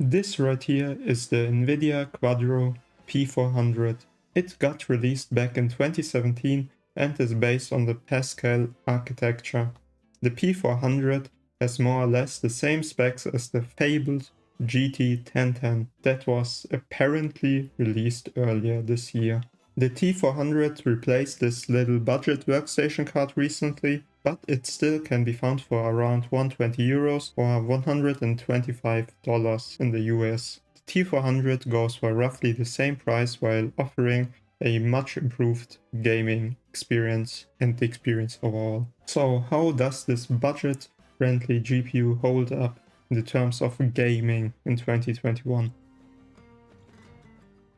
This right here is the Nvidia Quadro P400. It got released back in 2017 and is based on the Pascal architecture. The P400 has more or less the same specs as the fabled GT1010 that was apparently released earlier this year. The T400 replaced this little budget workstation card recently, but it still can be found for around 120 euros or $125 in the US. The T400 goes for roughly the same price while offering a much improved gaming experience and the experience overall. So how does this budget-friendly GPU hold up in the terms of gaming in 2021?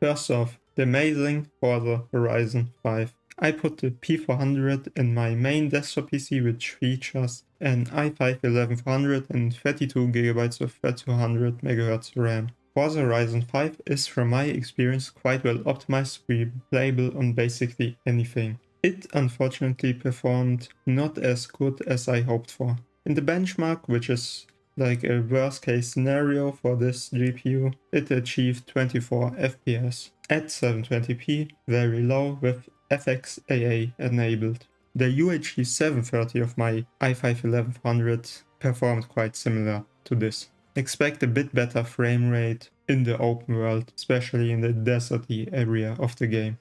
First off, the amazing Forza Horizon 5. I put the P400 in my main desktop PC, which features an i5-11400 and 32GB of 3200 MHz RAM. Forza Horizon 5 is, from my experience, quite well optimized to be playable on basically anything. It unfortunately performed not as good as I hoped for. In the benchmark, which is like a worst case scenario for this GPU, it achieved 24 FPS at 720p, very low with FXAA enabled. The UHD 730 of my i5-11400 performed quite similar to this. Expect a bit better frame rate in the open world, especially in the deserty area of the game.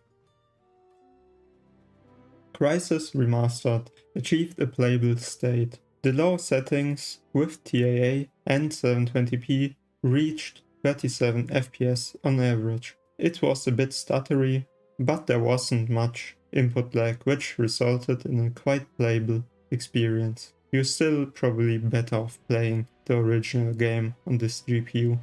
Crysis Remastered achieved a playable state. The low settings with TAA and 720p reached 37 FPS on average. It was a bit stuttery, but there wasn't much input lag, which resulted in a quite playable experience. You're still probably better off playing the original game on this GPU.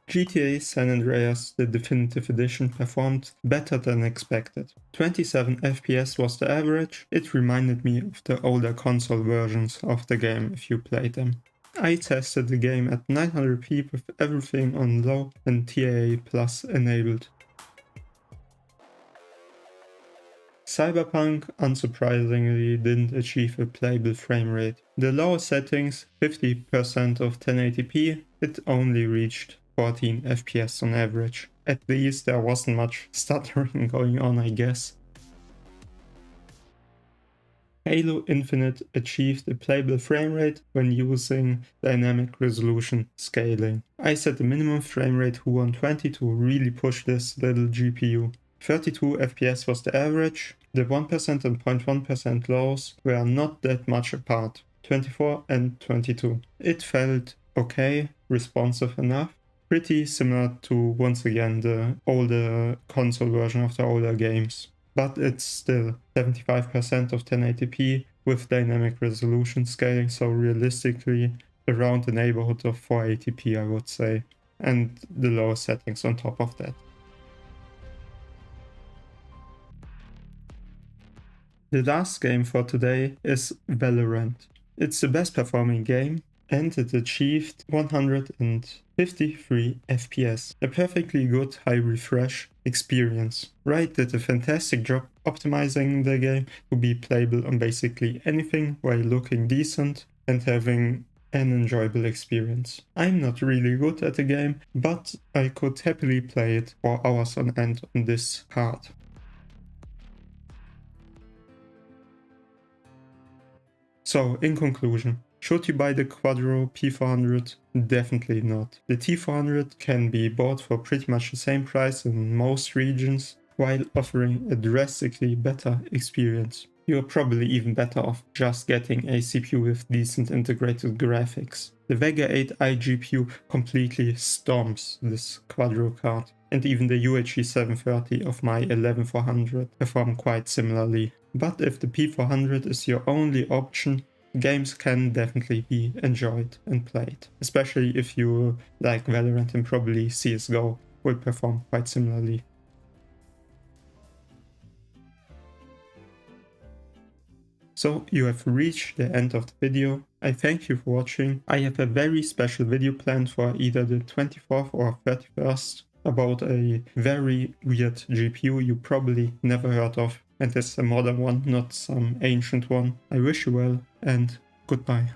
GTA San Andreas, the definitive edition, performed better than expected. 27 FPS was the average. It reminded me of the older console versions of the game if you played them. I tested the game at 900p with everything on low and TAA plus enabled. Cyberpunk unsurprisingly didn't achieve a playable frame rate. The lower settings, 50% of 1080p, it only reached 14 FPS on average. At least there wasn't much stuttering going on, I guess. Halo Infinite achieved a playable frame rate when using dynamic resolution scaling. I set the minimum frame rate to 120 to really push this little GPU. 32 FPS was the average. The 1% and 0.1% lows were not that much apart, 24 and 22. It felt okay, responsive enough. Pretty similar to, once again, the older console version of the older games. But it's still 75% of 1080p with dynamic resolution scaling, so realistically around the neighborhood of 480p, I would say. And the lower settings on top of that. The last game for today is Valorant. It's the best performing game, and it achieved 153 FPS. A perfectly good high refresh experience. Riot did a fantastic job optimizing the game to be playable on basically anything while looking decent and having an enjoyable experience. I'm not really good at the game, but I could happily play it for hours on end on this card. So, in conclusion, should you buy the Quadro P400? Definitely not. The T400 can be bought for pretty much the same price in most regions, while offering a drastically better experience. You're probably even better off just getting a CPU with decent integrated graphics. The Vega 8 iGPU completely stomps this Quadro card, and even the UHD 730 of my 11400 perform quite similarly. But if the P400 is your only option, games can definitely be enjoyed and played. Especially if you like Valorant, and probably CSGO will perform quite similarly. So you have reached the end of the video. I thank you for watching. I have a very special video planned for either the 24th or 31st about a very weird GPU you probably never heard of, and it's a modern one, not some ancient one. I wish you well, and goodbye.